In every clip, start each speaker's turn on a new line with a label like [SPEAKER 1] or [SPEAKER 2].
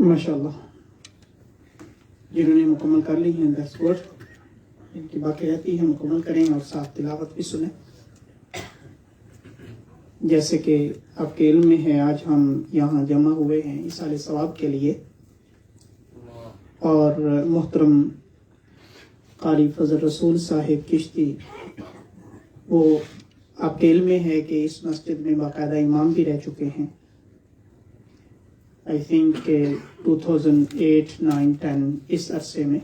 [SPEAKER 1] ماشاءاللہ جنہوں نے مکمل کر لی ہیں 10 ورڈ، ان کی باقی رہتی ہے مکمل کریں اور ساتھ تلاوت بھی سنیں. جیسے کہ آپ کے علم میں ہے، آج ہم یہاں جمع ہوئے ہیں ایصال ثواب کے لیے، اور محترم قاری فضل رسول صاحب چشتی وہ آپ کے علم میں ہے کہ اس مسجد میں باقاعدہ امام بھی رہ چکے ہیں. آئی تھنک کہ 2008 9 10 اس عرصے میں،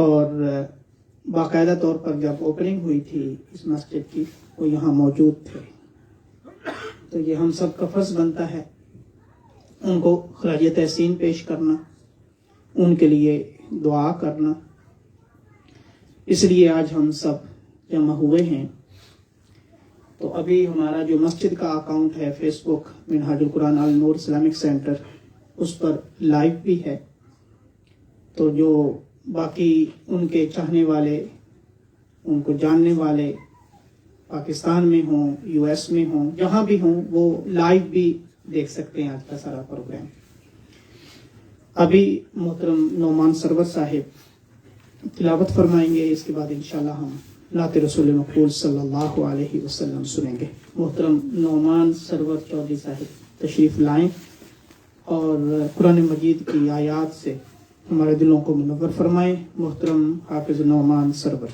[SPEAKER 1] اور باقاعدہ طور پر جب اوپننگ ہوئی تھی اس مسجد کی وہ یہاں موجود تھے. تو یہ ہم سب کا فرض بنتا ہے ان کو خراج تحسین پیش کرنا، ان کے لیے دعا کرنا. اس لیے آج ہم سب جمع ہوئے ہیں. تو ابھی ہمارا جو مسجد کا اکاؤنٹ ہے فیس بک منہاج القرآن النور اسلامک سینٹر، اس پر لائیو بھی ہے. تو جو باقی ان کے چاہنے والے، ان کو جاننے والے پاکستان میں ہوں، یو ایس میں ہوں، جہاں بھی ہوں، وہ لائیو بھی دیکھ سکتے ہیں آج کا سارا پروگرام. ابھی محترم نعمان سرور صاحب تلاوت فرمائیں گے، اس کے بعد انشاءاللہ ہم نعت رسول مقبول صلی اللہ علیہ وسلم سنیں گے. محترم نعمان سرور چودھری صاحب تشریف لائیں اور قرآن مجید کی آیات سے ہمارے دلوں کو منور فرمائیں. محترم حافظ نعمان سرور.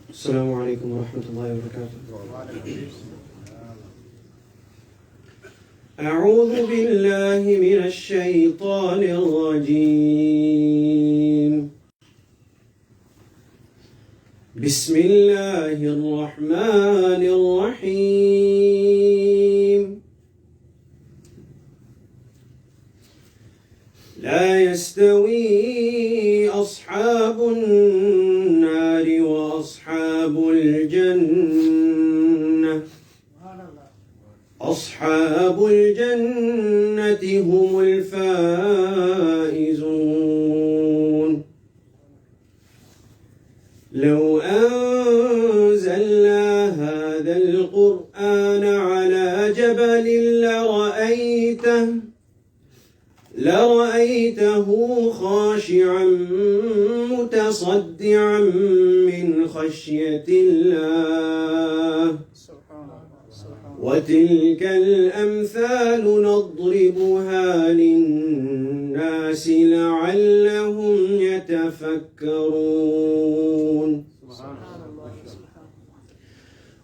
[SPEAKER 2] السلام علیکم ورحمۃ اللہ وبرکاتہ. اعوذ باللہ من الشیطان الرجیم. بسم اللہ الرحمن الرحیم. لا يستوي أصحاب النار وأصحاب الجنة، أصحاب الجنة هم الفائزون. لو أنزلنا هذا القرآن على جبل لرأيته خاشعا متصدعا من خشية الله. وتلك الأمثال نضربها للناس لعلهم يتفكرون.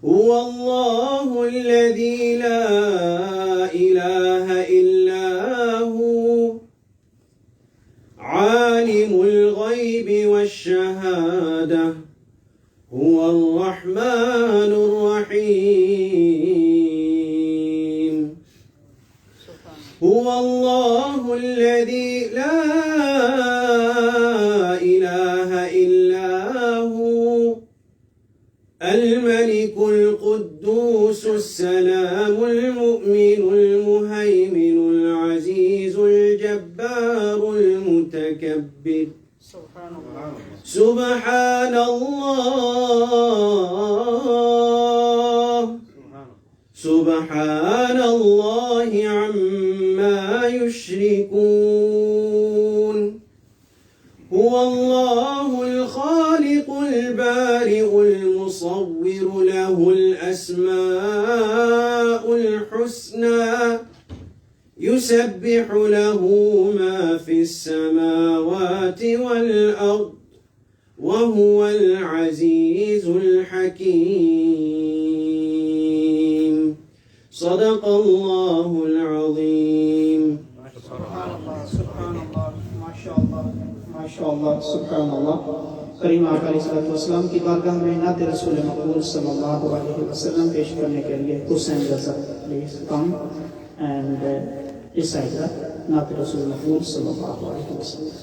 [SPEAKER 2] هو الله الذي لا إله إلا هو، عالم الغيب والشهادة، هو الرحمن الرحيم. هو الله الذي لا إله إلا هو، الملك القدوس السلام المؤمن المهيمن العزيز الجبار المتكبر. سبحان الله، سبحان الله عما يشركون. هو الله الخالق البارئ المصور، له الأسماء الحسنى، يسبح له ما في السماوات والأرض، وهو العزيز الحكيم. صدق الله العظيم.
[SPEAKER 1] سبحان اللہ، سبحان اللہ، ماشاء اللہ، ماشاء اللہ، سبحان اللہ. کریم آقا علیہ الصلوۃ والسلام کی بارگاہ میں نعت رسول مقبول صلی اللہ علیہ وسلم پیش کرنے کے لیے Hussain Raza please come and recite the نعت رسول مقبول صلی اللہ علیہ وسلم.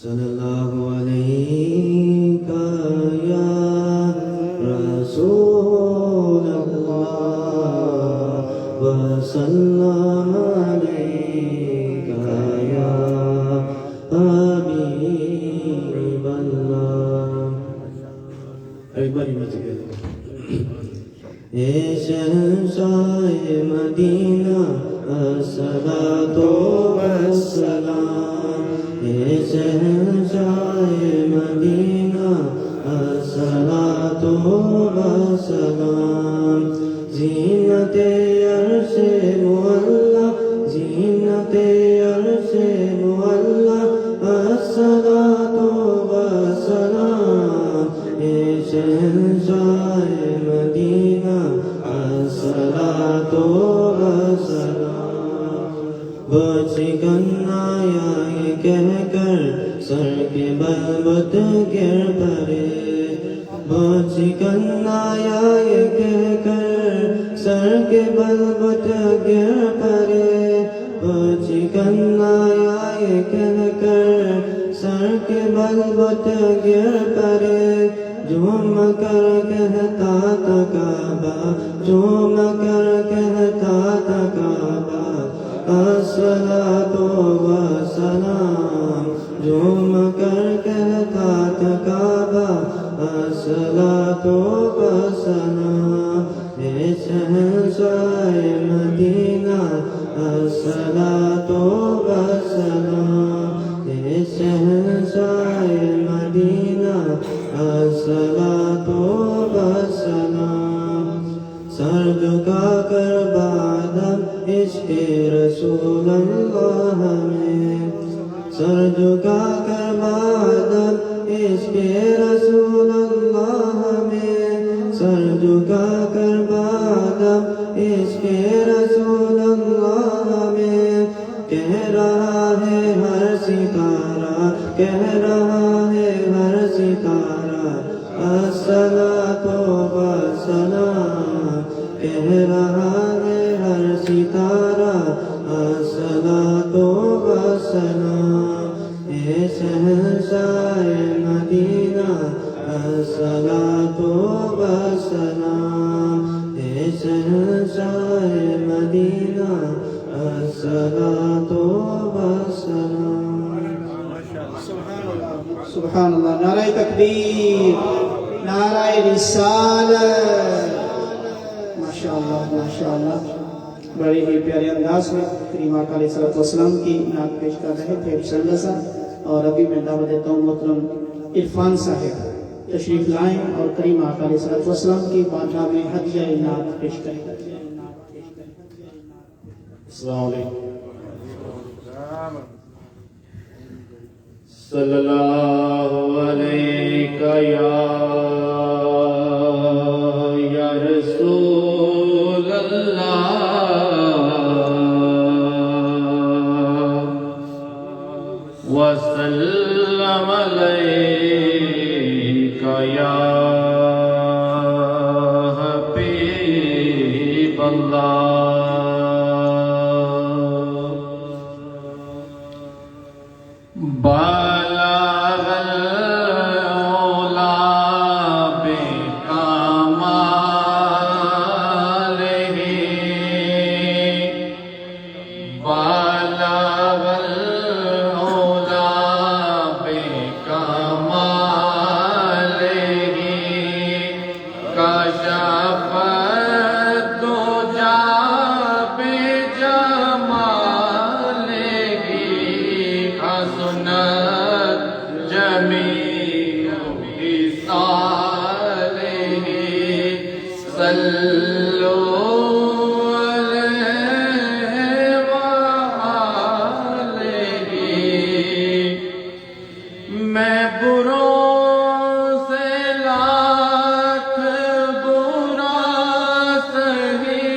[SPEAKER 2] صلی اللہ علیہ یا رسول اللہ وسلم علیہ یا حبیب اللہ. everybody was together. اے شہنشاہ مدینہ الصلاۃ والسلام، اے شہنشاہ مدینہ الصلاۃ والسلام، زینت عرش معلا، زینت عرش معلا، الصلاۃ والسلام، اے شہنشاہ مدینہ الصلاۃ والسلام۔ بچگن آیا یہ کہہ کر سر کے بل بت گر پڑے، بچگن آیا یہ کہہ کر سر کے بل بت گر پڑے، بچگن آیا یہ کہہ کر سر کے بل بت گر پڑے، جھوم کر کہتا تھا کعبہ، جھوم کر کہتا تھا کعبہ، الصلاۃ والسلام، جھوم کر کہتا تھا کعبہ، الصلاۃ والسلام، اے شہنشاہ مدینہ الصلاۃ والسلام، اے شہنشاہ مدینہ الصلاۃ والسلام۔ سر جھکا کر بادم عشق رسول اللہ میں، سر جھکا کر بادم عشق رسول اللہ میں، سر جھکا کر بادم عشق رسول اللہ میں، کہہ رہا ہے ہر ستارہ، کہہ رہا ہے ہر ستارہ، الصلاۃ والسلام، کہہ رہا ہے ہر ستارہ، الصلاۃ والسلام، اے شہنشاہ مدینہ الصلاۃ والسلام، اے شہنشاہ مدینہ الصلاۃ والسلام۔
[SPEAKER 1] سبحان اللہ، نعرہ تکبیر، نعرہ رسالت، ماشاءاللہ ماشاءاللہ، بڑے ہی پیارے انداز میں کریم آقا علیہ الصلوۃ والسلام کی نعت پیش کر رہے تھے افضل رضا، اور ابھی میں دعوت دیتا ہوں محترم عرفان صاحب تشریف لائیں اور کریم آقا علیہ الصلوۃ والسلام کی بارگاہ میں ہدیہ نعت پیش کریں۔
[SPEAKER 2] السلام علیکم۔ صلی اللہ علیہ یا رسول اللہ، وسلم علیک یا حبیب اللہ۔ بلغ العلا بکمالہ، بلغ العلا بکمالہ، کشف الدجی بجمالہ، حسنت جمیع خصالہ، صلوا علیہ وآلہ۔ میں بروں سے لاکھ برا سہی،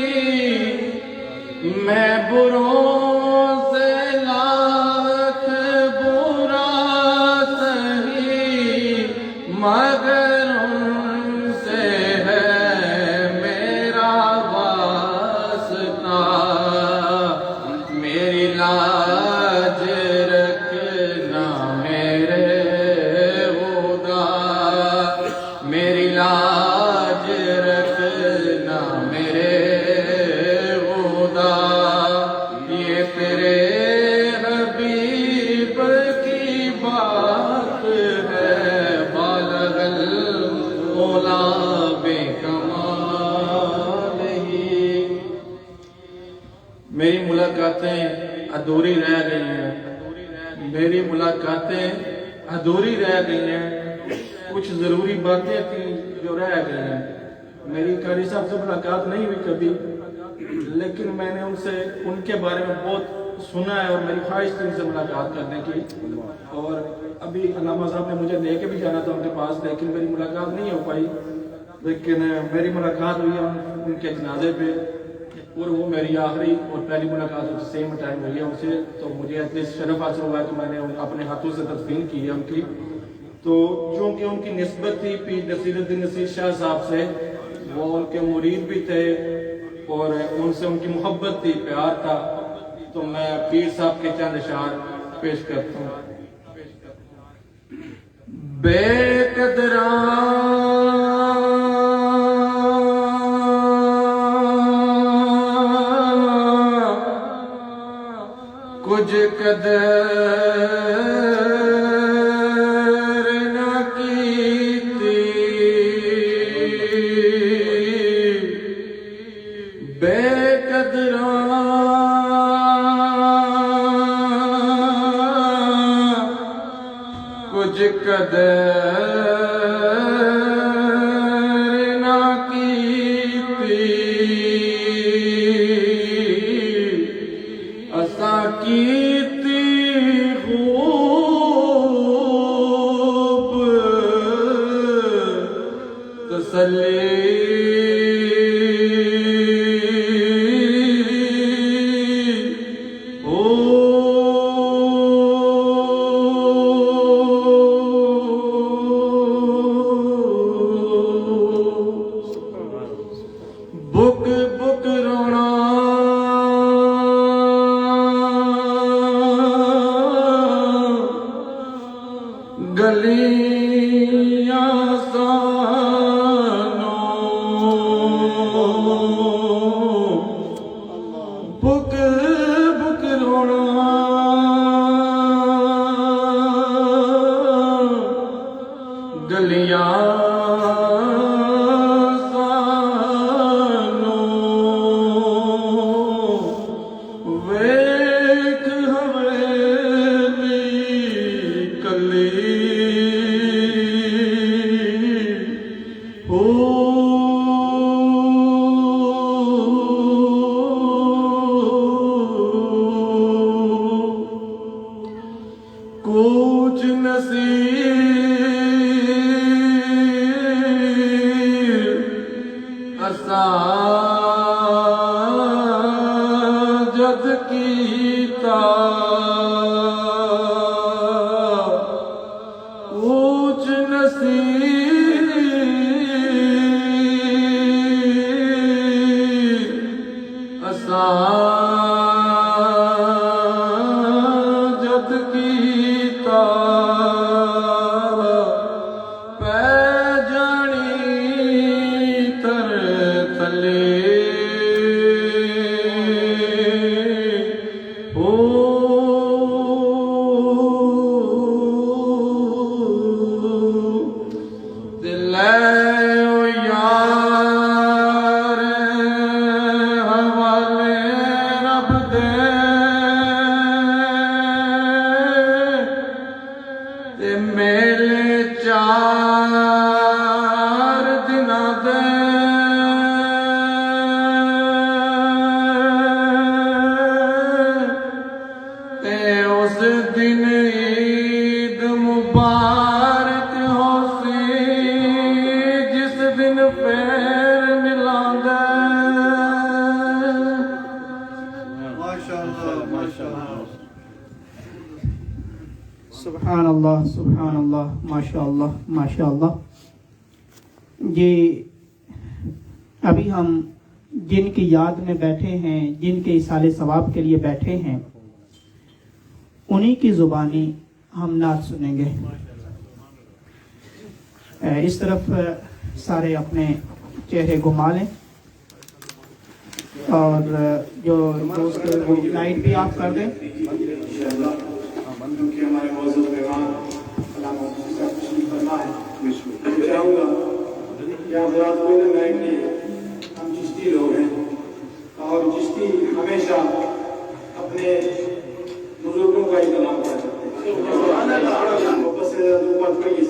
[SPEAKER 2] میں بروں سے لاکھ برا سہی، مگر ان سے ہے میرا واسطہ، میری لاج رکھنا میرے خدا، میری لاج رکھنا میرے خدا، میری ملاقاتیں ادھوری رہ گئی ہیں، میری ملاقاتیں ادھوری رہ گئی ہیں، کچھ ضروری باتیں تھیں جو رہ گئی ہیں۔ میری قاری صاحب سے ملاقات نہیں ہوئی کبھی، لیکن میں نے ان کے بارے میں بہت سنا ہے اور میری خواہش تھی ان سے ملاقات کرنے کی، اور ابھی علامہ صاحب نے مجھے لے کے بھی جانا تھا ان کے پاس، لیکن میری ملاقات نہیں ہو پائی۔ لیکن میری ملاقات ہوئی ان کے جنازے پہ، اور وہ میری آخری اور پہلی ملاقات سیم ٹائم ہوئی ہے ان سے، تو مجھے ایٹ لیسٹ شرف حاصل ہوا ہے کہ میں نے اپنے ہاتھوں سے تدفین کی ہے ان کی۔ تو چونکہ ان کی نسبت تھی پیر نصیر الدین نصیر شاہ صاحب سے، وہ ان کے مرید بھی تھے اور ان سے ان کی محبت تھی، پیار تھا، تو میں پیر صاحب کے چند اشعار پیش کرتا ہوں۔ بے قدراں کچھ قدر نہ کیتی، بے قدراں کچھ قدر نہ کیتی، اساں کیتی خوب تسلی، بک بک رونا گلیاں سانوں، بک بک رونا گلیاں کچھ نصیر اساں جد کیتا، کچھ نصیر اساں جد کیتا، پہ جانی تر تھلے، دل او یار حوالے رب دے، تے میلے چار دناں دے، تے اس دن عید مبارک ہو سی، جس دن پیر ملاں دے۔
[SPEAKER 1] سبحان اللہ، سبحان اللہ، ماشاء اللہ، ماشاء اللہ۔ یہ ابھی ہم جن کی یاد میں بیٹھے ہیں، جن کے اصالِ ثواب کے لیے بیٹھے ہیں، انہی کی زبانی ہم نعت سنیں گے۔ اس طرف سارے اپنے چہرے گھما لیں، اور جو دوست وہ لائٹ بھی آف کر دیں۔
[SPEAKER 3] بندوں کے ہمارے موضوع پیغام علامہ مفتی صاحب تشریف فرما ہے، چاہوں گا کہ آپ رات کو میں کہ ہم چشتی لوگ ہیں اور چشتی ہمیشہ اپنے بزرگوں کا احترام کیا کرتے ہیں. واپس سے اوپر پڑی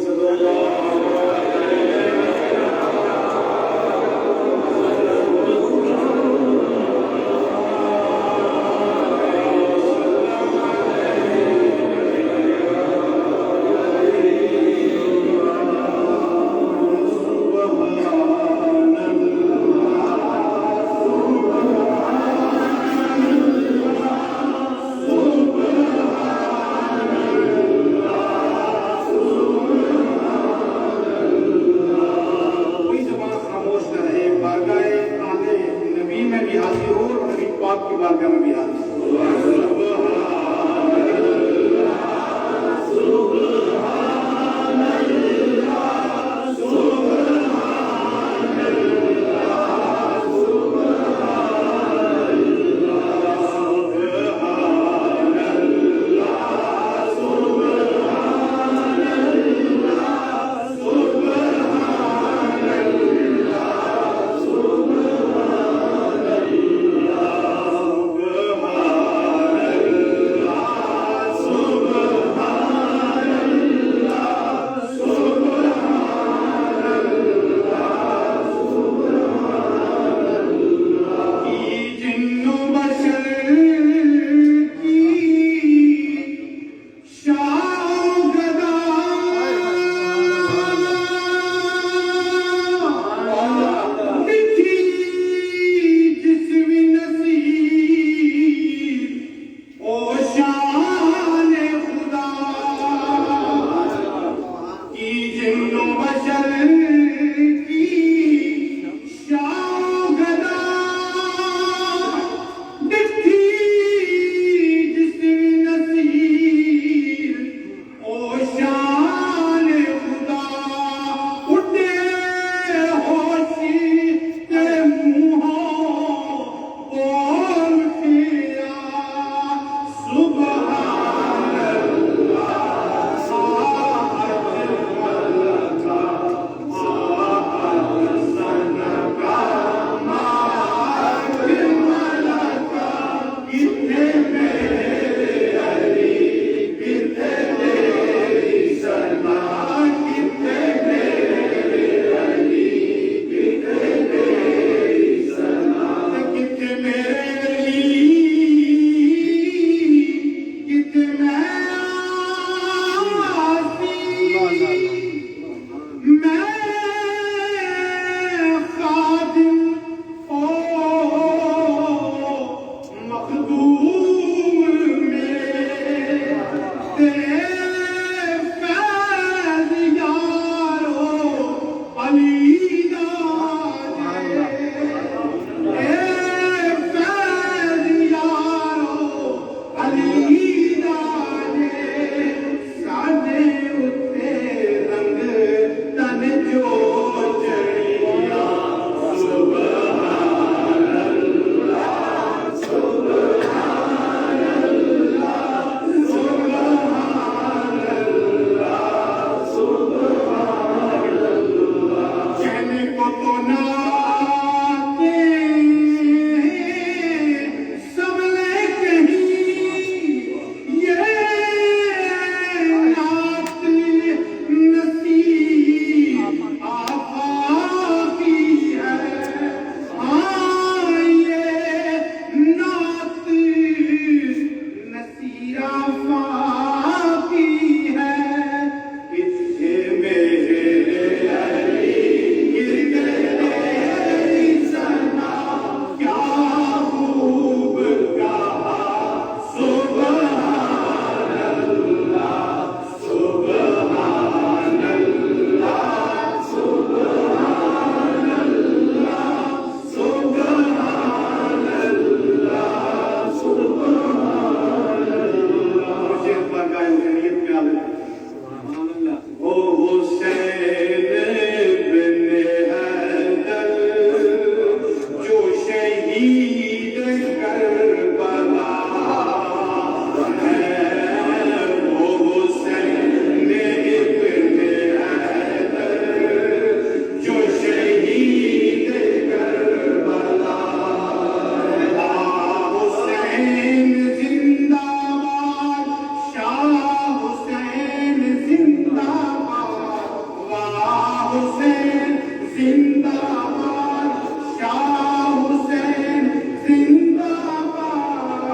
[SPEAKER 3] حسین زندہ باد، شاہ حسین زندہ باد، واہ حسین زندہ باد، شاہ حسین زندہ باد،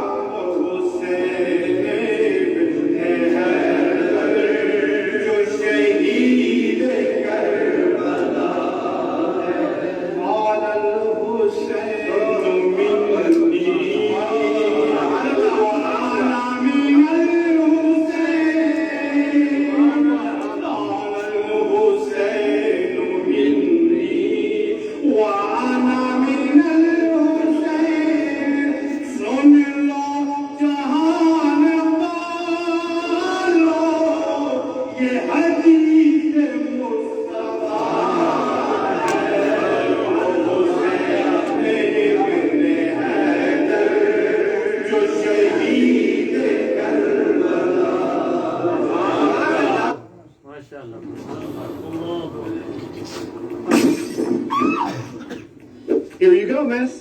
[SPEAKER 3] حسین ابن حیدر جو شہید کربلا ہے، قال الحسین منی وانا من الحسین، قال الحسین منی وانا من الحسین، سن لو جہان والو یہ حدیث مصطفیٰ ہے، حسین ابن حیدر جو شہید Karbala. Here you go, miss.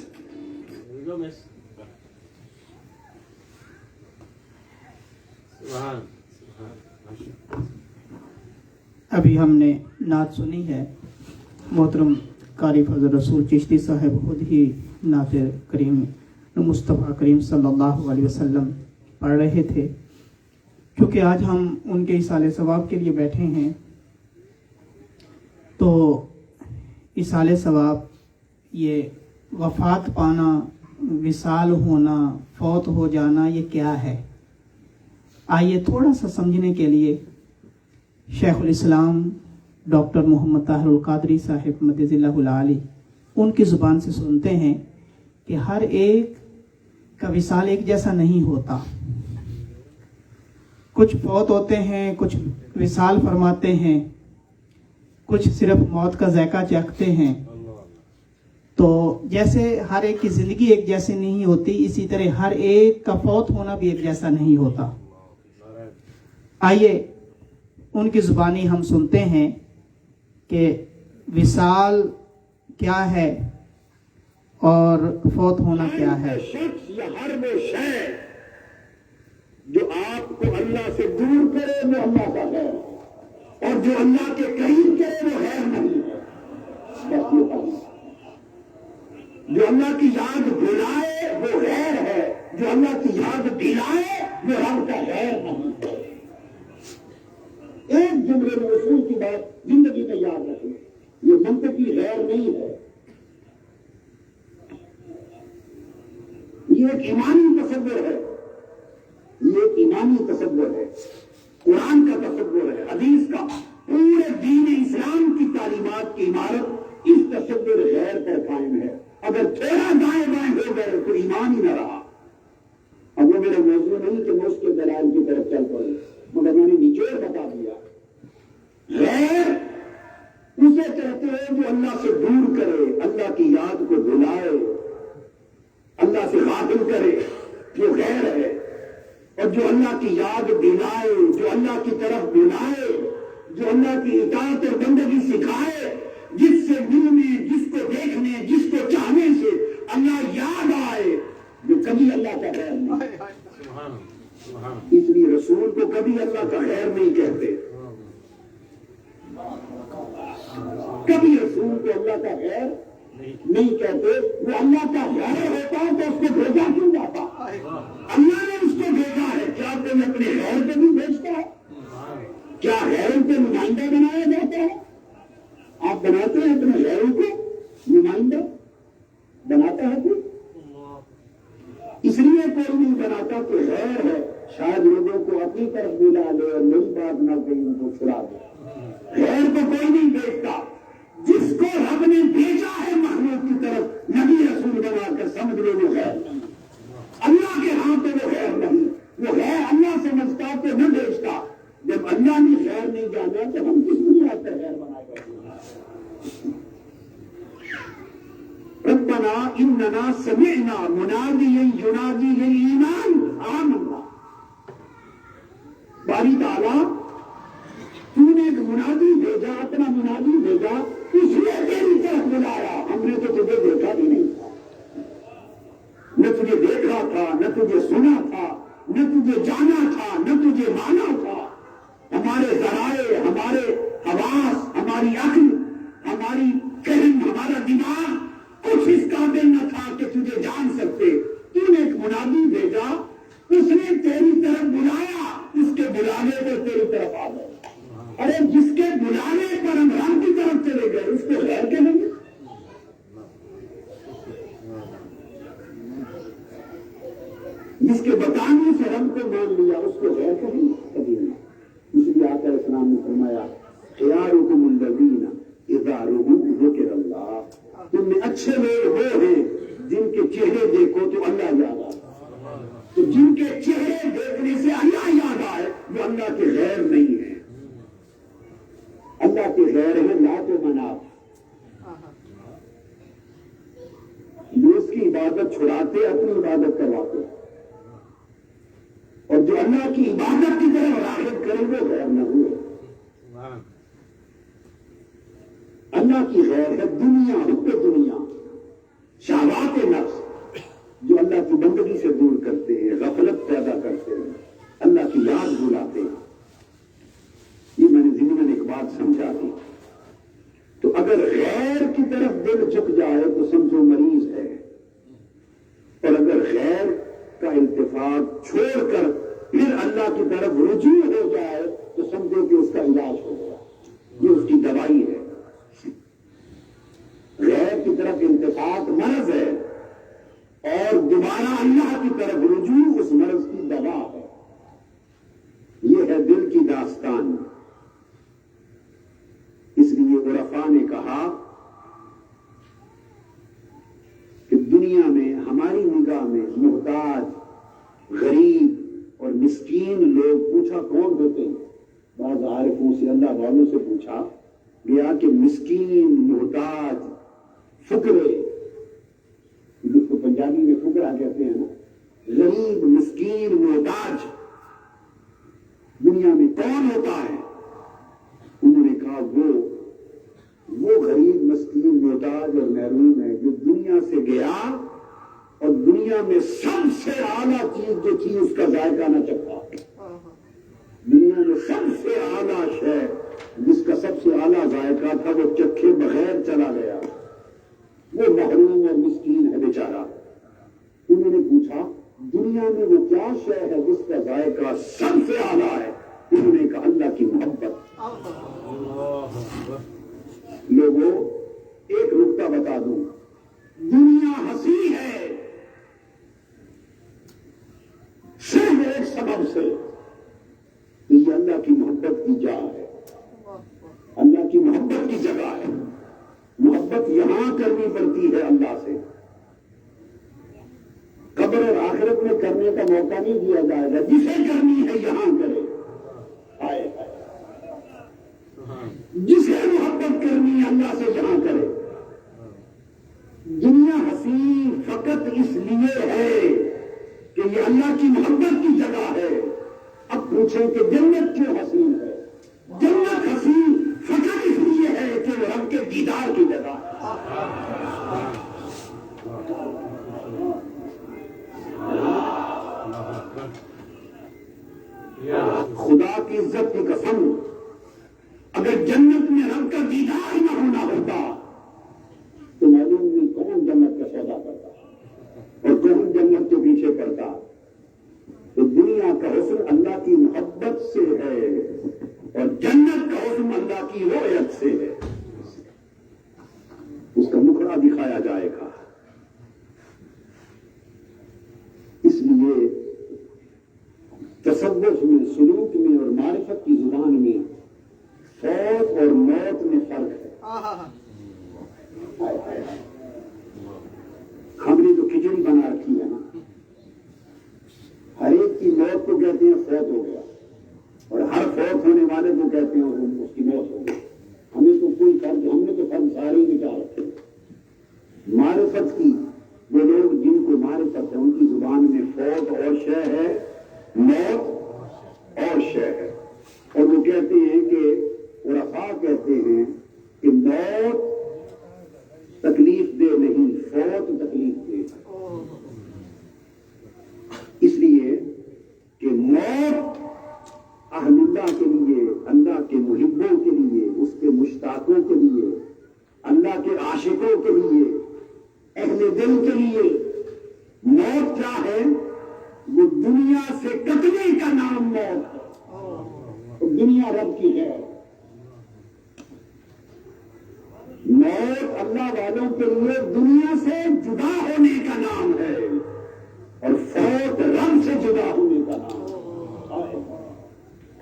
[SPEAKER 1] ابھی ہم نے نعت سنی ہے، محترم قاری فضل رسول چشتی صاحب خود ہی نعت کریم مصطفیٰ کریم صلی اللہ علیہ وسلم پڑھ رہے تھے۔ کیونکہ آج ہم ان کے ایصال ثواب کے لیے بیٹھے ہیں، تو ایصال ثواب یہ وفات پانا، وصال ہونا، فوت ہو جانا، یہ کیا ہے؟ آئیے تھوڑا سا سمجھنے کے لیے شیخ الاسلام ڈاکٹر محمد طاہر القادری صاحب مدد اللہ العالی ان کی زبان سے سنتے ہیں کہ ہر ایک کا وصال ایک جیسا نہیں ہوتا۔ کچھ فوت ہوتے ہیں، کچھ وصال فرماتے ہیں، کچھ صرف موت کا ذائقہ چکھتے ہیں۔ تو جیسے ہر ایک کی زندگی ایک جیسی نہیں ہوتی، اسی طرح ہر ایک کا فوت ہونا بھی ایک جیسا نہیں ہوتا۔ آئیے ان کی زبانی ہم سنتے ہیں کہ وصال کیا ہے اور فوت ہونا کیا ہے۔
[SPEAKER 4] شخص یا ہر وہ شے جو آپ کو اللہ سے دور کرے وہ اللہ کا ہے، اور جو اللہ کے قریب کرے وہ خیر نہیں ہے۔ بس یہ بات۔ جو اللہ کی یاد دلائے وہ خیر ہے، جو اللہ کی یاد دلائے وہ رب کا خیر نہیں ہے۔ ایک جملے میں اصول کی بات زندگی میں یاد رکھیں، یہ منطقی خیر نہیں ہے، یہ ایک ایمانی تصور ہے، یہ ایک ایمانی تصور ہے، قرآن کا تصور ہے، حدیث کا، پورے دین اسلام کی تعلیمات کی عمارت اس تصور غیر پر قائم ہے۔ اگر تھوڑا دائیں بائیں ہو گئے تو ایمان ہی نہ رہا۔ اب وہ میرا موضوع نہیں کہ میں اس کے دلائل کی طرف چل پڑوں، مگر میں نے نچوڑ بتا دیا۔ غیر اسے کہتے ہیں جو اللہ سے دور کرے، اللہ کی یاد کو بلائے، اللہ سے غافل کرے، جو غیر ہے، اور جو اللہ کی یاد دلائے، جو اللہ کی طرف بلائے، جو اللہ کی اطاعت اور بندگی سکھائے، جس سے ملنے، جس کو دیکھنے، جس کو چاہنے سے اللہ یاد آئے، جو کبھی اللہ کا خیر نہیں۔ اس لیے رسول کو کبھی اللہ کا خیر نہیں کہتے، کبھی رسول کو اللہ کا خیر نہیں کہتے۔ وہ اللہ کا خیر ہوتا تو اس کو بھیجا کیوں جاتا؟ اللہ نے اس کو بھیجا ہے۔ کیا کوئی اپنے خیر کو بھی بھیجتا ہے؟ کیا غیروں کو نمائندہ بنایا جاتا ہے؟ آپ بناتے ہیں اپنے غیروں کو نمائندہ؟ بناتا ہے کوئی؟ اس لیے کوئی نہیں بناتا تو غیر ہے، شاید لوگوں کو اپنی طرف بلا لے اور نئی بات نہ کہیں ان کو چھڑا دے۔ غیر کو کوئی نہیں بھیجتا، جس کو رب نے بھیجا ہے مخلوق کی طرف نبی رسول بنا کر، سمجھ لو وہ غیر نہیں۔ اللہ کے ہاں تو وہ غیر نہیں، وہ غیر اللہ سمجھتا تو نہ بھیجتا۔ جب اللہ نے خیر نہیں جانا تو ہم کس بنیاد پر خیر بنا کر ربنا اننا سمعنا منادیا ینادی للایمان آمنا۔ باری تعالیٰ تو نے ایک منادی بھیجا، اپنا منادی بھیجا، اس نے تیری طرف بلایا۔ ہم نے تو تجھے دیکھا بھی نہیں، نہ تجھے دیکھا تھا، نہ تجھے نہیں بھیجا، اس نے تیری طرف بلایا، اس کے بلانے پر تیری طرف آ گئے۔ ارے جس کے بلانے پر ہم رب کی طرف چلے گئے اس کو غیر کہیں گے؟ جس کے بتانے سے رب کو مان لیا اس کو غیر کہیں گے؟ کبھی نہیں۔ اس لیے آقا علیہ السلام نے فرمایا خیارکم الذین اذا ذکر اللہ، تم میں اچھے لوگ وہ ہیں جن کے چہرے دیکھو تو اللہ یاد آئے۔ تو جن کے چہرے دیکھنے سے اللہ یاد آئے وہ اللہ کے غیر نہیں ہے، اللہ کے غیر ہے لات و منات۔ جو اس کی عبادت چھڑاتے اپنی عبادت کرواتے، اور جو اللہ کی عبادت کی طرف راغب کرے وہ غیر نہ ہوئے۔ اللہ کی غیر ہے دنیا، حب دنیا، شہوات نفس، جو اللہ کی بندگی سے دور کرتے ہیں، غفلت پیدا کرتے ہیں، اللہ کی یاد بلاتے ہیں۔ یہ میں نے ضمن ایک بات سمجھا دی۔ تو اگر غیر کی طرف دل جھک جائے تو سمجھو مریض ہے، اور اگر غیر کا التفات چھوڑ کر پھر اللہ کی طرف رجوع ہو جائے تو سمجھو کہ اس کا علاج ہو گیا، یہ اس کی دوائی ہے۔ غیر کی طرف التفات مرض ہے، اور دوبارہ اللہ کی طرف رجوع اس مرض کی دوا ہے۔ یہ ہے دل کی داستان۔ اس لیے عرفاء نے کہا کہ دنیا میں ہماری نگاہ میں محتاج، غریب اور مسکین لوگ پوچھا کون ہوتے ہیں؟ بعض عارفوں سے، اللہ والوں سے پوچھا گیا کہ مسکین، محتاج، فقرے، جس کو پنجابی میں فقرا کہتے ہیں نا، غریب، مسکین، محتاج دنیا میں کون ہوتا ہے؟ انہوں نے کہا وہ غریب، مسکین، محتاج اور محروم ہے جو دنیا سے گیا اور دنیا میں سب سے اعلیٰ چیز جو تھی اس کا ذائقہ نہ چکھا۔ دنیا میں سب سے اعلیٰ شے جس کا سب سے اعلیٰ ذائقہ تھا وہ چکھے بغیر چلا گیا، وہ محروم اور مسکین ہے بیچارہ۔ انہوں نے پوچھا دنیا میں وہ کیا شے ہے جس کا ذائقہ سب سے اعلیٰ ہے؟ انہوں نے کہا اللہ کی محبت۔ لوگوں ایک نقطہ بتا دوں، دنیا ہنسی ہے صرف ایک سبب سے، یہ اللہ کی محبت کی جا ہے، اللہ کی محبت کی جگہ ہے۔ محبت یہاں کرنی پڑتی ہے اللہ سے، قبر اور آخرت میں کرنے کا موقع نہیں دیا جائے گا۔ جسے کرنی ہے یہاں کرے، آئے جسے محبت کرنی ہے اللہ سے یہاں کرے۔ دنیا ہنسی فقط اس لیے ہے کہ یہ اللہ کی محبت کی جگہ ہے۔ اب پوچھیں کہ جنت کیوں حسین ہے؟ جنت حسین فقط اس لیے ہے کہ وہ رب کے دیدار کی جگہ ہے۔ خدا کی عزت کی قسم، اگر جنت میں رب کا دیدار نہ ہونا ہوتا تو معلوم نہیں کون جنت کا سودا کرتا اور کون جنت کے پیچھے پڑتا۔ تو دنیا کا حسن اللہ کی محبت سے ہے اور جنت کا حسن اللہ کی رؤیت سے ہے، اس کا مکھڑا دکھایا جائے گا۔ اس لیے تصوف میں، سلوک میں اور معرفت کی زبان میں فوت اور موت میں فرق ہے۔ ہم نے جو کھچڑی بنا رکھی ہے نا، ہر ایک کی موت کو کہتے ہیں فوت ہو گیا، اور ہر فوت ہونے والے کو کہتے ہیں اس کی موت ہو گئی۔ ہمیں تو کوئی فرض، ہم نے تو فرض سارے ہی مٹا رکھے۔ معرفت کی وہ لوگ جن کو معرفت ہے ان کی زبان میں فوت اور شے ہے، موت اور شے ہے، اور وہ کہتے ہیں کہ عرفاء کہتے ہیں کہ موت تکلیف دے نہیں، فوت تکلیف دے۔ اس لیے کہ موت اہل اللہ کے لیے، اللہ کے محبوں کے لیے، اس کے مشتاقوں کے لیے، اللہ کے عاشقوں کے لیے، اہل دل کے لیے موت کیا ہے؟ دنیا سے کٹنے کا نام موت ہے. دنیا رب کی ہے. موت اللہ والوں کے لیے دنیا سے جدا ہونے کا نام ہے اور فوت رب سے جدا ہونے کا نام ہے.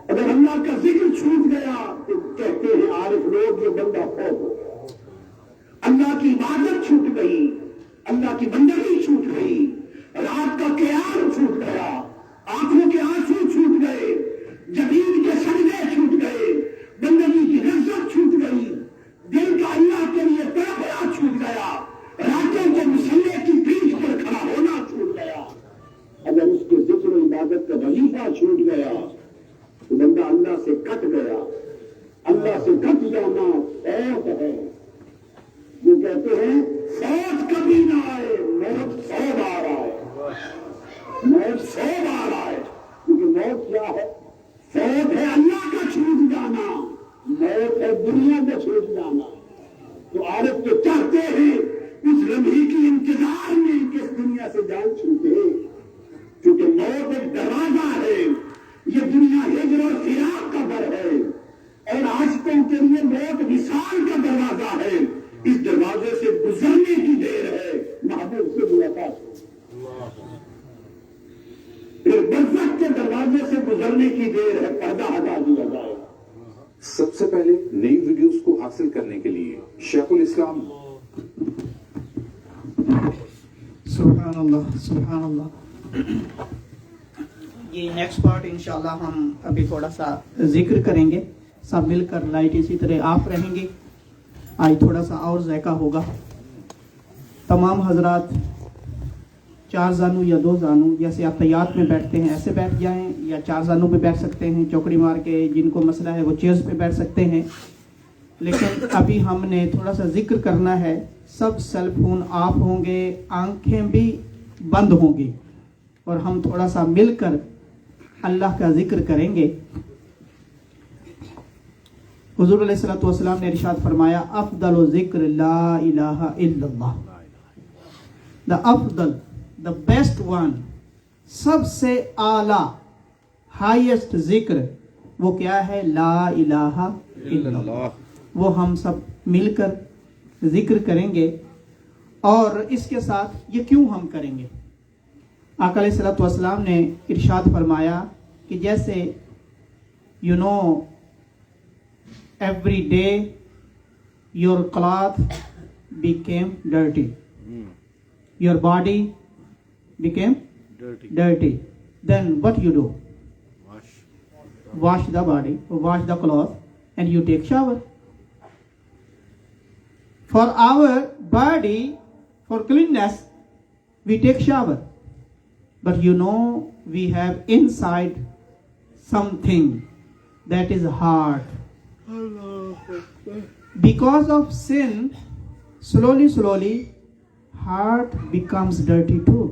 [SPEAKER 4] اگر اللہ کا ذکر چھوٹ گیا تو کہتے ہیں عارف لوگ یہ بندہ فوت ہو گیا. اللہ کی عبادت چھوٹ گئی, اللہ کی بندگی چھوٹ گئی, رات کا قیام چھوٹ گیا, آنکھوں کے آنسو چھوٹ گئے, جبین کے سجدے چھوٹ گئے, بندگی کی لذت چھوٹ گئی, دل کا اللہ کے لیے تڑپنا چھوٹ گیا, راتوں کو مسلح کی پیٹھ پر کھڑا ہونا چھوٹ گیا. اگر اس کے ذکر و عبادت کا وظیفہ چھوٹ گیا تو بندہ اللہ سے کٹ گیا. اللہ سے کٹ جانا فوت ہے. وہ کہتے ہیں فوت کبھی نہ آئے, موت 100 بار آئے. موت 100 بار آئے. کیونکہ موت کیا ہے؟ فوت ہے اللہ کا چھوٹ جانا, موت ہے دنیا کا چھوٹ جانا. تو عارف تو چاہتے ہیں اس لمحے کی انتظار میں کہ اس دنیا سے جان چھوٹے, کیونکہ موت ایک دروازہ ہے. یہ دنیا ہجر اور فراق کا در ہے اور عاشقوں کے لیے موت وصال کا دروازہ ہے. اس دروازے سے گزرنے کی دیر ہے, محبوب سے ملاقات ہو. پھر برزخ کے دروازے سے گزرنے کی دیر ہے, پردہ ہٹا دیا جائے.
[SPEAKER 5] سب سے پہلے نئی ویڈیوز کو حاصل کرنے کے لیے شیخ الاسلام
[SPEAKER 1] سبحان اللہ سبحان اللہ. یہ نیکسٹ پارٹ انشاءاللہ ہم ابھی تھوڑا سا ذکر کریں گے, سب مل کر لائٹ اسی طرح آپ رہیں گے, آج تھوڑا سا اور ذائقہ ہوگا. تمام حضرات 4 زانو یا 2 زانو جیسے آپ تیات میں بیٹھتے ہیں ایسے بیٹھ جائیں, یا 4 زانو پہ بیٹھ سکتے ہیں, چوکڑی مار کے. جن کو مسئلہ ہے وہ چیئرز پہ بیٹھ سکتے ہیں. لیکن ابھی ہم نے تھوڑا سا ذکر کرنا ہے. سب سیل فون آف ہوں گے, آنکھیں بھی بند ہوں گی, اور ہم تھوڑا سا مل کر اللہ کا ذکر کریں گے. حضور علیہ الصلوۃ والسلام نے ارشاد فرمایا افضل ذکر لا الہ الا اللہ. دا افضل, دا بیسٹ ون, سب سے اعلیٰ ہائیسٹ ذکر وہ کیا ہے؟ لا الہ الا اللہ. وہ ہم سب مل کر ذکر کریں گے. اور اس کے ساتھ یہ کیوں ہم کریں گے؟ آقا علیہ الصلوۃ والسلام نے ارشاد فرمایا کہ جیسے you know every day your cloth became dirty, your body became dirty, then what you do? Wash the body, wash the cloth, and you take shower. For our body, for cleanness, we take shower. But you know we have inside something that is hard. Because of sin, slowly heart becomes dirty too.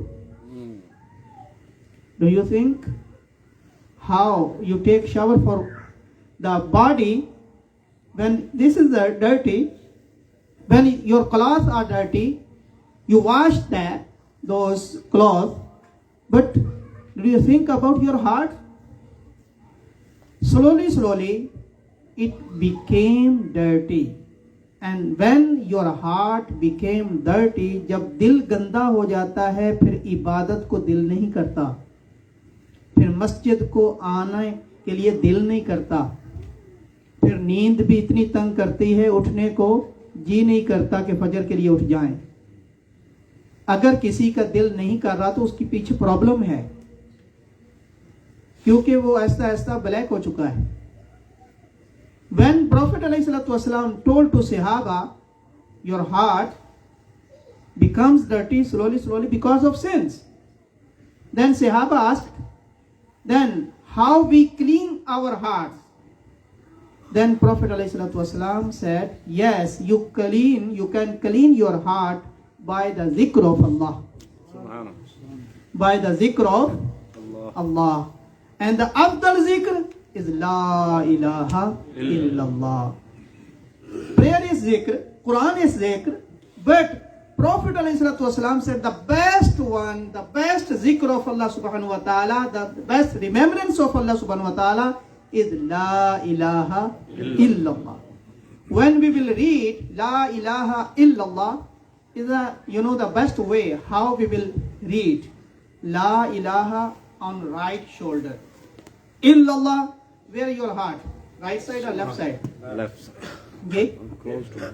[SPEAKER 1] Do you think how you take shower for the body when this is dirty, when your clothes are dirty, you wash those clothes, but do you think about your heart? Slowly it became dirty. And when your heart became dirty, جب دل گندا ہو جاتا ہے پھر عبادت کو دل نہیں کرتا, پھر مسجد کو آنے کے لیے دل نہیں کرتا, پھر نیند بھی اتنی تنگ کرتی ہے اٹھنے کو جی نہیں کرتا کہ فجر کے لیے اٹھ جائیں. اگر کسی کا دل نہیں کر رہا تو اس کی پیچھے پرابلم ہے, کیونکہ وہ ایسا بلیک ہو چکا ہے. When Prophet ﷺ told to Sahaba, your heart becomes dirty slowly because of sins. Then Sahaba asked, then how we clean our hearts? Then Prophet ﷺ said, yes, you can clean your heart by the zikr of Allah. By the zikr of Allah. And the afdal zikr is La ilaha illallah. Prayer is zikr, Quran is zikr, but Prophet ﷺ said the best one, the best zikr of Allah subhanahu wa ta'ala, the best remembrance of Allah subhanahu wa ta'ala is La ilaha illallah. When we will read La ilaha illallah, is the best way how we will read La ilaha on right shoulder. Illallah, where your heart? Right side or left side?
[SPEAKER 6] Left side.
[SPEAKER 1] Okay?
[SPEAKER 6] Close to it.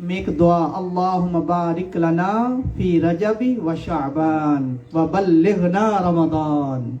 [SPEAKER 1] make dua, Allahumma barik lana fi rajabi wa sha'ban wa ballighna ramadan.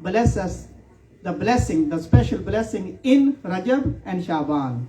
[SPEAKER 1] bless us the blessing, the special blessing in Rajab and Shaban.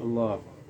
[SPEAKER 6] Allah.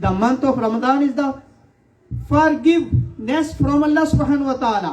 [SPEAKER 1] The month of Ramadan is the forgiveness from Allah subhanahu wa ta'ala.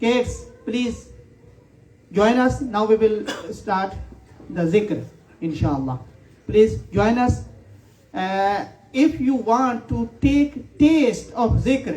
[SPEAKER 1] Kids, please join us. Now we will start the zikr, inshallah. Please join us. If you want to take taste of zikr,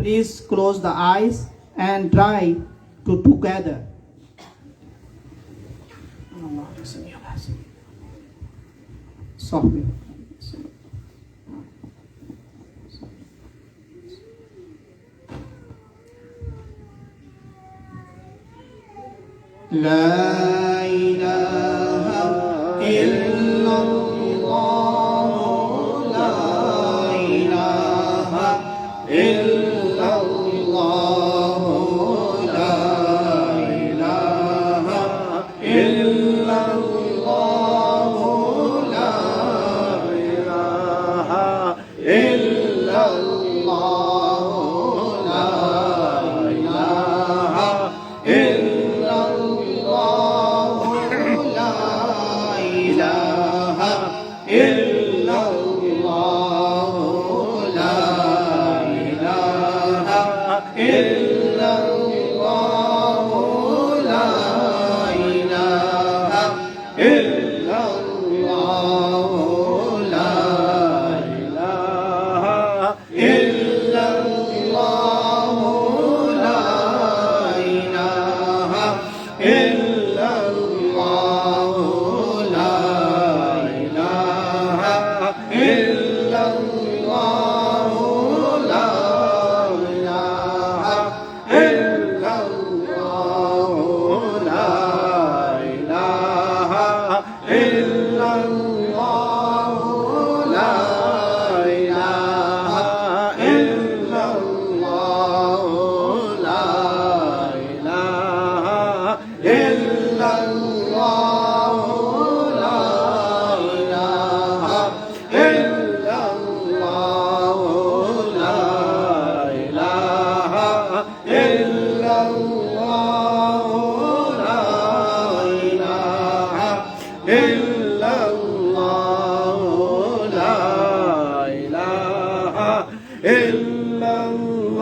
[SPEAKER 1] Please close the eyes and try to together. Softly. La ilaha illallah, la ilaha illallah.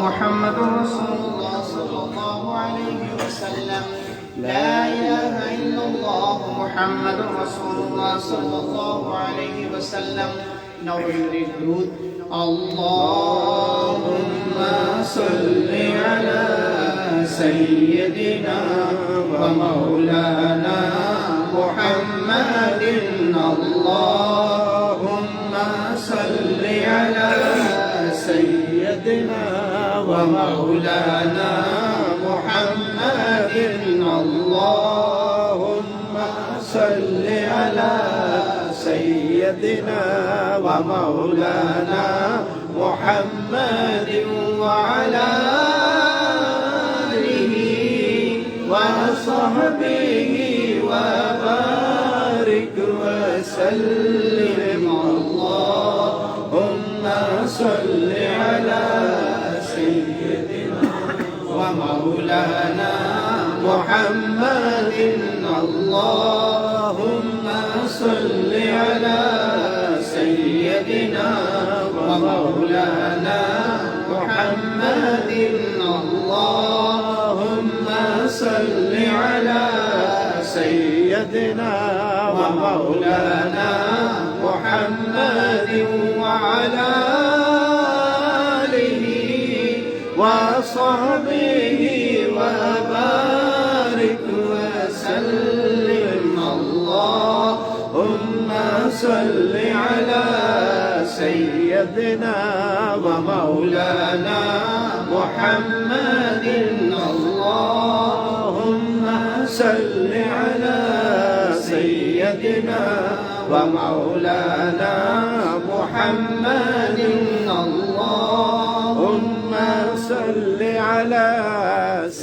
[SPEAKER 7] محمد رسول الله صلى الله عليه وسلم لا إله إلا الله محمد رسول الله صلى الله عليه وسلم. Now we read Durud. اللهم صل على سيدنا ومولانا محمد. اللهم صل على سيدنا ومولانا محمد. اللهم صل على سيدنا ومولانا محمد وعلى آله وصحبه وبارك وسلم. اللهم صل على سيدنا ومولانا محمد. اللهم صل على سيدنا ومولانا محمد. اللهم صل على سيدنا ومولانا محمد وعلى آله وصحبه وبارك وسلم. اللهم صل على سيدنا ومولانا محمد. اللهم صل على سيدنا ومولانا محمد. اللهم صل على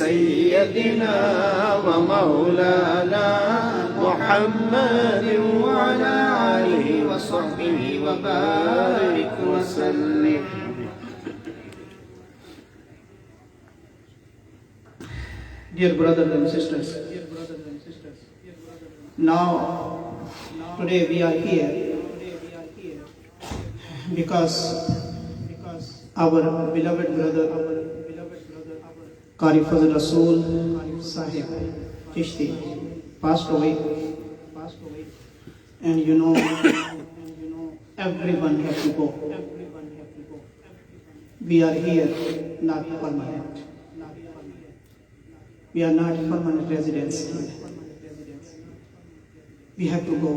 [SPEAKER 7] سيدنا ومولانا محمد وعلى آله وصحبه وبارك وسلم.
[SPEAKER 1] Dear brothers and sisters, now today we are here because our beloved brother Qari Fazl Rasool Sahib Chishti passed away, and you know everyone has to go. We are here not permanent. We are not permanent residents here. We have to go.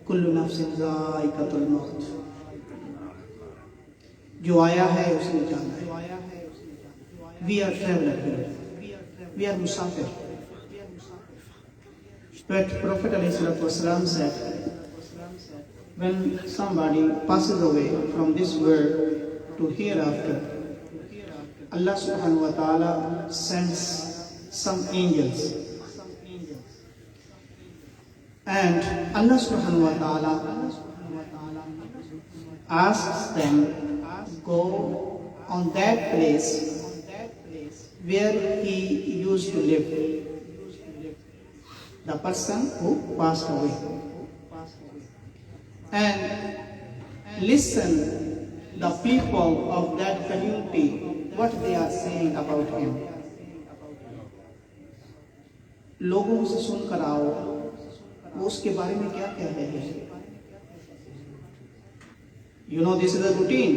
[SPEAKER 1] Kullu nafsin zaiqatul maut. جو آیا ہے اس نے جانا ہے. We are traveler here. We are musafir. But Prophet ﷺ said, when somebody passes away from this world to hereafter, Allah subhanahu wa ta'ala sends some angels, and Allah subhanahu wa ta'ala asks them, go on that place where he used to live, the person who passed away, and listen the people of that community what they are saying about him. لوگوں سے سن کر آؤ وہ اس کے بارے میں کیا کہہ رہے ہیں. You know this is a routine.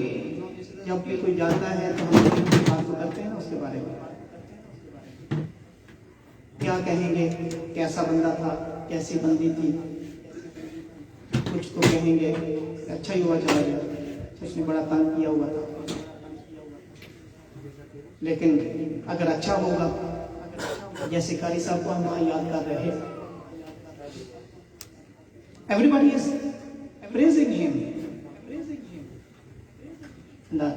[SPEAKER 1] جب بھی کوئی جاتا ہے تو ہم بات کرتے ہیں نا اس کے بارے میں. کیا کہیں گے, کیسا بندہ تھا, کیسی بندی تھی. کچھ تو کہیں گے اچھا ہی ہوا چلا گیا, اس نے بڑا تنگ کیا ہوا تھا. لیکن اگر اچھا ہوگا, جیسے قاری صاحب کو ہم یاد کر رہے ہیں, Everybody is praising him. The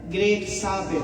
[SPEAKER 1] great Sabir,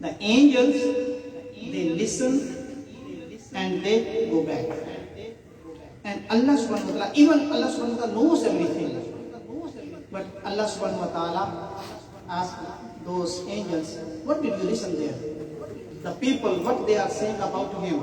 [SPEAKER 1] The angels, they listen and they go back. And Allah subhanahu wa ta'ala, even Allah subhanahu wa ta'ala knows everything. But Allah subhanahu wa ta'ala asked those angels, what did you listen there? The people, what they are saying about him.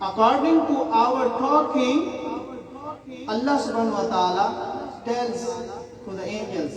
[SPEAKER 1] According to our talking, Allah subhanahu wa ta'ala tells to the angels,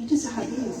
[SPEAKER 1] It is a hadith।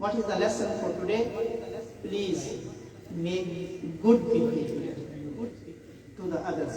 [SPEAKER 1] What is the lesson for today? Please make good behavior to the others.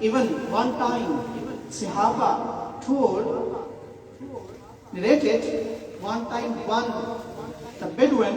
[SPEAKER 1] Even one time Sahaba narrated one time the Bedouin,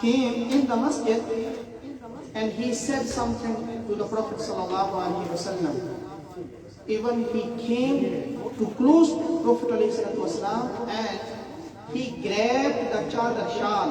[SPEAKER 1] came in the masjid and he said something to the Prophet sallallahu alaihi wasallam. Even he came to close Prophet alaihi wasallam and he grabbed the chadar shawl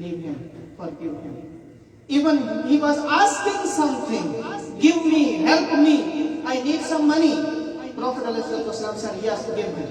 [SPEAKER 1] Leave him, forgive him. Even he was asking something, give me, help me, I need some money. Prophet ﷺ said yes, give him.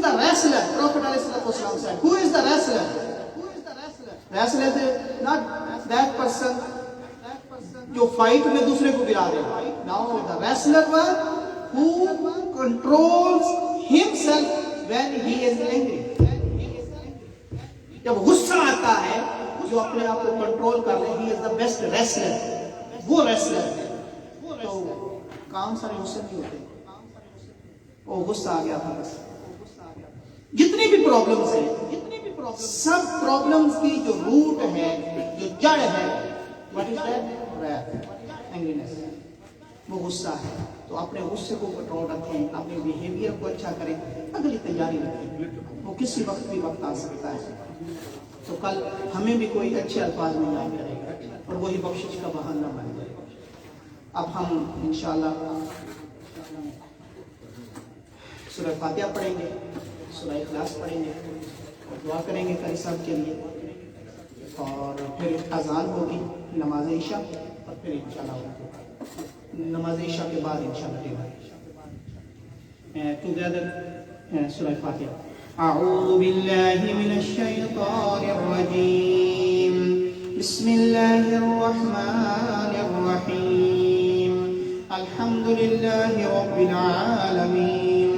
[SPEAKER 7] is the wrestler? Prophet ﷺ said, who is the wrestler? Wrestler is not that person جو fight میں دوسرے کو گرا دے. Now the wrestler one who controls himself when he is angry. جب غصہ آتا ہے جو اپنے آپ کو کنٹرول کر لے, he is the best wrestler. وہ wrestler ہے. تو کام سارے غصے نہیں ہوتے, وہ غصہ آ گیا تھا بس. جتنی بھی پرابلمز ہیں, سب پرابلمز کی جو روٹ ہے, جو جڑ ہے, what is that? Wrath, angriness, وہ غصہ ہے. تو اپنے غصے کو کنٹرول رکھیں, اپنے بیہیویئر کو اچھا کریں, اگلی تیاری رکھیں. وہ کسی وقت بھی وقت آ سکتا ہے. تو کل ہمیں بھی کوئی اچھے الفاظ میں یاد کرے گا اور وہی بخشش کا بہانہ بن جائے گا. اب ہم انشاءاللہ سورہ فاتحہ پڑھیں گے, سورہ اخلاص پڑھیں گے اور دعا کریں گے قاری صاحب کے لیے, اور پھر اذان ہوگی نماز عشاء, اور پھر انشاءاللہ نماز عشاء کے بعد انشاءاللہ ٹوگیدر سورہ فاتحہ. اعوذ باللہ من الشیطان الرجیم, بسم اللہ الرحمن الرحیم, الحمد للہ رب العالمین,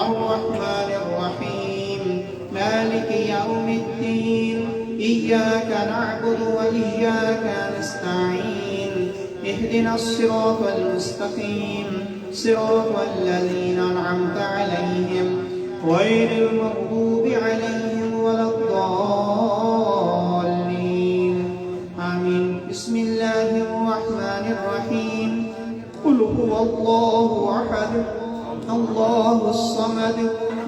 [SPEAKER 7] الرحمن الرحیم, مالک یوم الدین, إياك نعبد وإياك نستعين, اهدنا الصراط المستقيم, صراط الذين أنعمت عليهم غير المغضوب عليهم ولا الضالين, آمين. بسم الله الرحمن الرحيم, قل هو الله أحد, الله الصمد,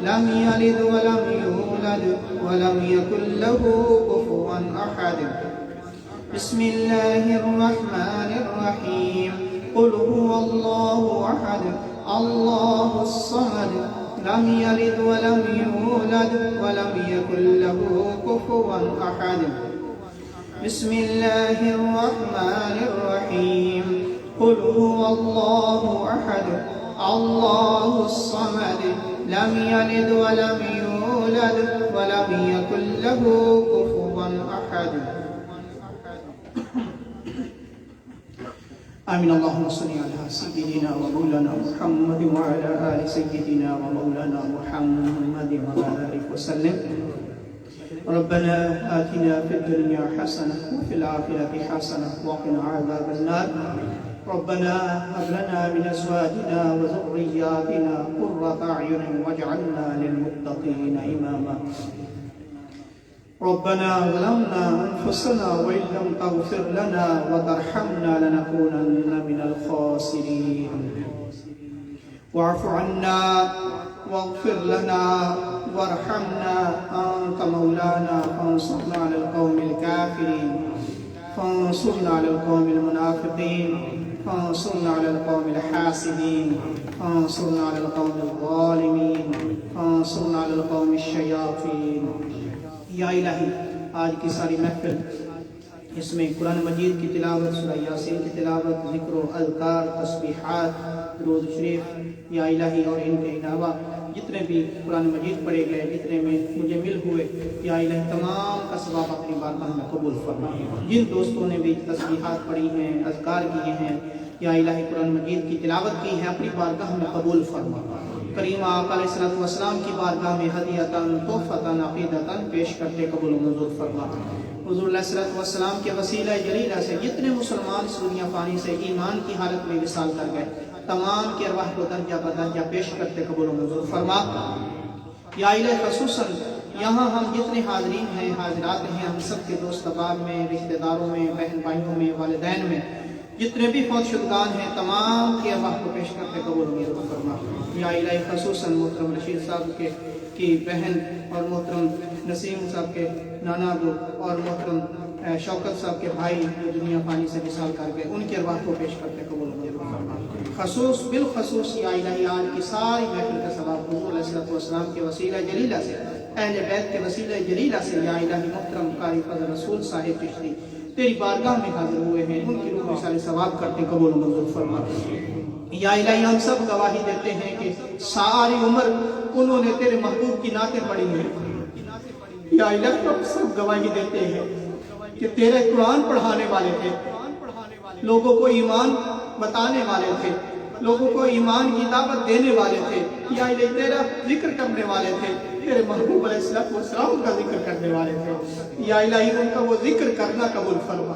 [SPEAKER 7] لم يلد ولم يولد ولم يكن له كفوا أحد. بسم الله الرحمن الرحيم, قل هو الله أحد, الله الصمد, لم يلد ولم يولد ولم يكن له كفوا أحد. بسم الله الرحمن الرحيم, قل هو الله أحد, الله الصمد, لم يلد ولم يولد ولم يكن له كفوا أحد. آمين. اللهم صل على سيدنا ومولانا محمد وعلى آل سيدنا ومولانا محمد وبارك وسلم. ربنا آتنا في الدنيا حسنة وفي الآخرة حسنة وقنا عذاب النار. ربنا هب لنا من أزواجنا وذرياتنا قرة أعين واجعلنا للمتقين إماما. ربنا ظلمنا أنفسنا وإن لم تغفر لنا وترحمنا لنكونن من الخاسرين. واعف عنا واغفر لنا وارحمنا, أنت مولانا فانصرنا على القوم الكافرين, فانصرنا على القوم المنافقين, فانصرنا على القوم الحاسدين, فانصرنا على القوم الظالمين, فانصرنا على القوم الشياطين. یا الہی, آج کی ساری محفل اس میں قرآن مجید کی تلاوت, سورہ یاسین کی تلاوت, ذکر و اذکار, تسبیحات, درود شریف, یا الہی اور ان کے علاوہ جتنے بھی قرآن مجید پڑھے گئے, جتنے میں مجھے مل ہوئے, یا الہی تمام کا ثواب اپنی بارگاہ میں قبول فرما. جن دوستوں نے بھی تسبیحات پڑھی ہیں, اذکار کیے ہیں, یا الہی قرآن مجید کی تلاوت کی ہے, اپنی بارگاہ میں قبول فرما. کریم آقا علیہ الصلوۃ والسلام کی بارگاہ میں ہدیۃً تحفۃً عقیدۃً پیش کرتے قبول و منظور فرما. حضور علیہ الصلوۃ والسلام کے وسیلہ جلیلہ سے جتنے مسلمان اس دنیا فانی سے ایمان کی حالت میں وصال کر گئے, تمام کی ارواح کو درجہ بدرجہ پیش کرتے قبول و منظور فرما. یا الہ خصوصاً یہاں ہم جتنے حاضرین ہیں, حاضرات ہیں, ہم سب کے دوست احباب میں, رشتہ داروں میں, بہن بھائیوں میں, والدین میں جتنے بھی فوت شدگان ہیں, تمام کی ارواح کو پیش کرتے قبول و منظور فرما. یا الہی خصوصاً محترم رشید صاحب کی بہن اور محترم نسیم صاحب کے نانا دو اور محترم شوکت صاحب کے بھائی جو دنیا فانی سے وصال کر گئے, ان کی ارواح کو پیش کرتے قبول و منظور فرما. خصوص بالخصوص یا الہی آج کی ساری محفل کا ثواب حضور علیہ الصلوۃ والسلام کے وسیلہ جلیلہ سے, اہل بیت کے وسیلہ جلیلہ سے, یا الہی محترم قاری فضل رسول صاحب چشتی تیری بارگاہ میں حاضر ہوئے ہیں, ان کی روح میں سارے ثواب کرتے قبول و منظور فرما. یا الہی ہم سب گواہی دیتے ہیں کہ ساری عمر انہوں نے تیرے محبوب کی نعتیں پڑھی ہیں. یا الہی ہم سب گواہی دیتے ہیں کہ تیرے قرآن پڑھانے والے تھے, لوگوں کو ایمان بتانے والے تھے, لوگوں کو ایمان کی دعوت دینے والے تھے. یا الہی تیرا ذکر کرنے والے تھے, تیرے محبوب علیہ السلام کا ذکر کرنے والے تھے. یا الہی ان کا وہ ذکر کرنا قبول فرما,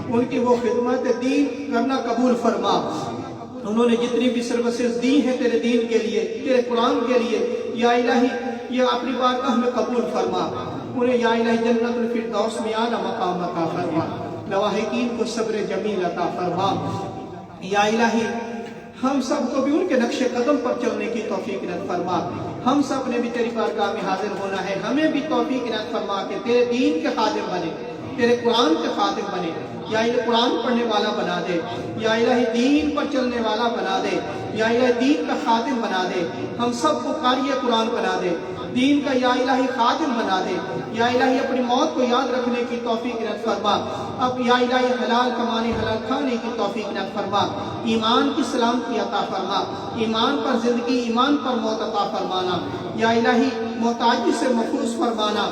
[SPEAKER 7] ان کی وہ خدمت دین کرنا قبول فرما. انہوں نے جتنی بھی سروسز دی ہیں تیرے دین کے لیے, تیرے قرآن کے لیے, یا الہی یہ اپنی بارگاہ میں قبول فرما. انہیں یا الہی جنت الفردوس میں اعلیٰ مقام عطا فرما, لواحقین کو صبر جمیل عطا فرما. یا الہی ہم سب کو بھی ان کے نقش قدم پر چلنے کی توفیق عنایت فرما. ہم سب نے بھی تیری بارگاہ میں حاضر ہونا ہے, ہمیں بھی توفیق عنایت فرما کہ تیرے دین کے خادم بنے, تیرے قرآن کے خادم بنے. یا الہی قرآن پڑھنے والا بنا دے, یا الہی دین پر چلنے والا بنا دے, یا الہی دین کا خادم بنا دے. ہم سب کو قاری قرآن بنا دے, دین کا یا الہی خادم بنا دے. یا الہی اپنی موت کو یاد رکھنے کی توفیق عنایت فرما. اب یا الہی حلال کمانے حلال کھانے کی توفیق عنایت فرما. ایمان کی سلامتی عطا فرما, ایمان پر زندگی ایمان پر موت عطا فرمانا. یا الہی محتاجی سے محفوظ فرمانا.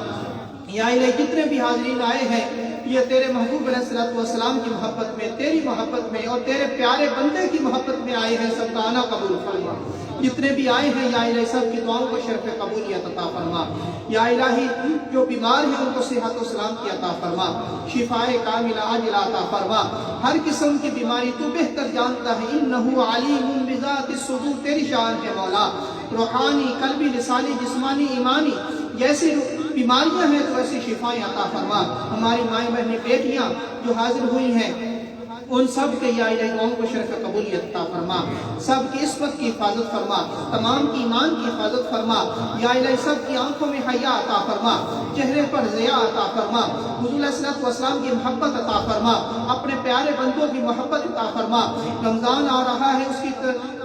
[SPEAKER 7] یا الہی جتنے بھی حاضرین آئے ہیں یہ تیرے محبوب علیہ السلام کی محبت میں, تیری محبت میں اور تیرے پیارے بندے کی محبت میں آئے ہیں, سب کا آنا قبول فرما. جتنے بھی آئے ہیں یا الہی سب کی دعاؤں کو شرف قبولیت عطا فرما. یا الہی جو بیمار ہیں ان کو صحت و سلامتی عطا فرما, شفائے کاملہ عاجلہ عطا فرما. ہر قسم کی بیماری تو بہتر جانتا ہے, انہ علیم بذات الصدور, تیری شان ہے مولا. روحانی, قلبی, لسانی, جسمانی, ایمانی جیسی بیماریاں ہیں تو ایسی شفائیں عطا فرما. ہماری مائیں بہنیں بیٹیاں جو حاضر ہوئی ہیں ان سب کے یا الہی دعاؤں کو شرف قبولیت عطا فرما. سب کی عصمت کی حفاظت فرما, تمام کی ایمان کی حفاظت فرما. یا الہی سب کی آنکھوں میں حیا عطا فرما, چہرے پر ضیاء عطا فرما. حضور علیہ السلام کی محبت عطا فرما, اپنے پیارے بندوں کی محبت عطا فرما. رمضان آ رہا ہے, اس کی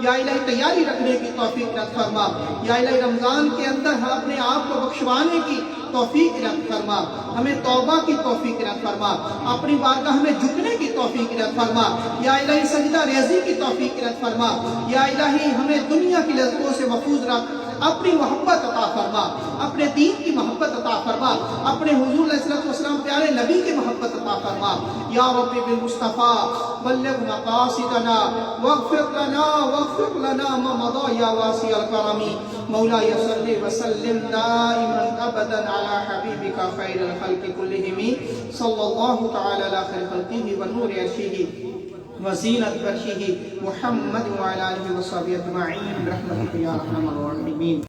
[SPEAKER 7] یا الہی تیاری رکھنے کی توفیق عنایت فرما. یا الہی رمضان کے اندر ہم اپنے آپ کو بخشوانے کی توفیق عنایت فرما, ہمیں توبہ کی توفیق عنایت فرما, اپنی بارگاہ میں جھکنے کی توفیق عنایت فرما. یا الہی سجدہ ریزی کی توفیق عنایت فرما. یا الہی ہمیں دنیا کی لذتوں سے محفوظ رکھ, اپنی محبت عطا فرما, اپنے دین کی محبت عطا فرما, اپنے حضور علیہ السلام پیارے نبی کی محبت عطا فرما. یا رب بالمصطفیٰ بلغ مقاصدنا واغفر لنا ما مضى یا واسع الکرم. مولاي صل وسلم دائما ابدا على حبيبك خير الخلق كلهم صلى الله تعالى على خير خلقه ونور عرشه وزينة فرشه محمد وعلى آله وصحبه أجمعين برحمتك يا أرحم الراحمين.